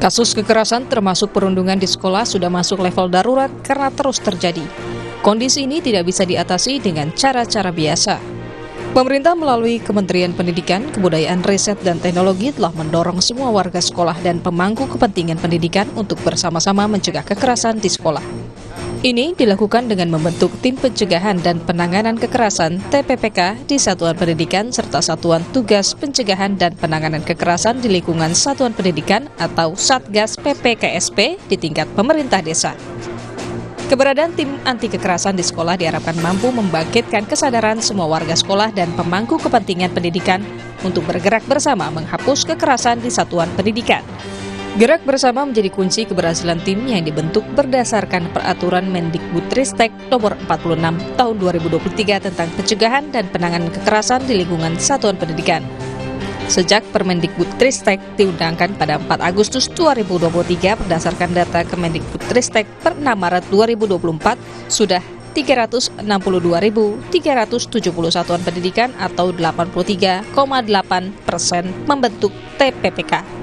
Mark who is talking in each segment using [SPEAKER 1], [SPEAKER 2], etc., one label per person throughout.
[SPEAKER 1] Kasus kekerasan termasuk perundungan di sekolah sudah masuk level darurat karena terus terjadi. Kondisi ini tidak bisa diatasi dengan cara-cara biasa. Pemerintah melalui Kementerian Pendidikan, Kebudayaan, Riset, dan Teknologi telah mendorong semua warga sekolah dan pemangku kepentingan pendidikan untuk bersama-sama mencegah kekerasan di sekolah. Ini dilakukan dengan membentuk Tim Pencegahan dan Penanganan Kekerasan (TPPK) di Satuan Pendidikan serta Satuan Tugas Pencegahan dan Penanganan Kekerasan di lingkungan Satuan Pendidikan atau Satgas PPKSP di tingkat pemerintah desa. Keberadaan tim anti kekerasan di sekolah diharapkan mampu membangkitkan kesadaran semua warga sekolah dan pemangku kepentingan pendidikan untuk bergerak bersama menghapus kekerasan di satuan pendidikan. Gerak bersama menjadi kunci keberhasilan tim yang dibentuk berdasarkan Peraturan Mendikbudristek Nomor 46 Tahun 2023 tentang pencegahan dan penanganan kekerasan di lingkungan satuan pendidikan. Sejak Permendikbudristek diundangkan pada 4 Agustus 2023 berdasarkan data Kemendikbudristek per 6 Maret 2024, sudah 362.370 satuan pendidikan atau 83,8% membentuk TPPK.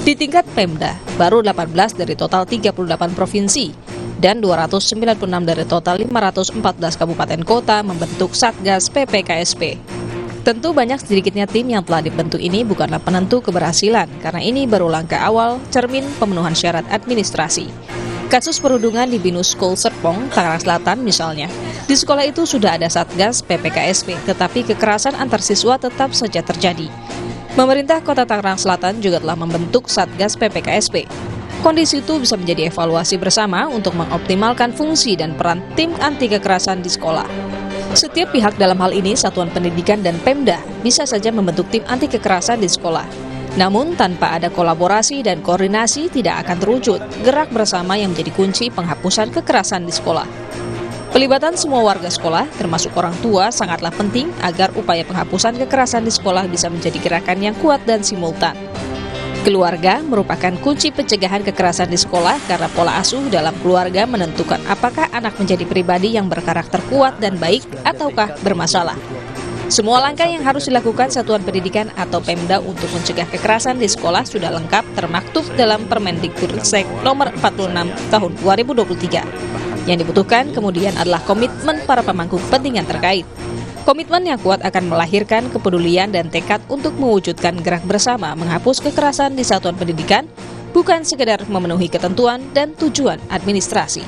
[SPEAKER 1] Di tingkat Pemda, baru 18 dari total 38 provinsi dan 296 dari total 514 kabupaten kota membentuk Satgas PPKSP. Tentu banyak sedikitnya tim yang telah dibentuk ini bukanlah penentu keberhasilan, karena ini baru langkah awal cermin pemenuhan syarat administrasi. Kasus perundungan di Binus School Serpong, Tangerang Selatan misalnya. Di sekolah itu sudah ada Satgas PPKSP, tetapi kekerasan antar siswa tetap saja terjadi. Pemerintah Kota Tangerang Selatan juga telah membentuk Satgas PPKSP. Kondisi itu bisa menjadi evaluasi bersama untuk mengoptimalkan fungsi dan peran tim anti kekerasan di sekolah. Setiap pihak dalam hal ini, Satuan Pendidikan dan Pemda, bisa saja membentuk tim anti kekerasan di sekolah. Namun, tanpa ada kolaborasi dan koordinasi tidak akan terwujud gerak bersama yang menjadi kunci penghapusan kekerasan di sekolah. Pelibatan semua warga sekolah, termasuk orang tua, sangatlah penting agar upaya penghapusan kekerasan di sekolah bisa menjadi gerakan yang kuat dan simultan. Keluarga merupakan kunci pencegahan kekerasan di sekolah karena pola asuh dalam keluarga menentukan apakah anak menjadi pribadi yang berkarakter kuat dan baik ataukah bermasalah. Semua langkah yang harus dilakukan Satuan Pendidikan atau Pemda untuk mencegah kekerasan di sekolah sudah lengkap termaktub dalam Permendikbudristek Nomor 46 Tahun 2023. Yang dibutuhkan kemudian adalah komitmen para pemangku kepentingan terkait. Komitmen yang kuat akan melahirkan kepedulian dan tekad untuk mewujudkan gerak bersama menghapus kekerasan di satuan pendidikan, bukan sekedar memenuhi ketentuan dan tujuan administrasi.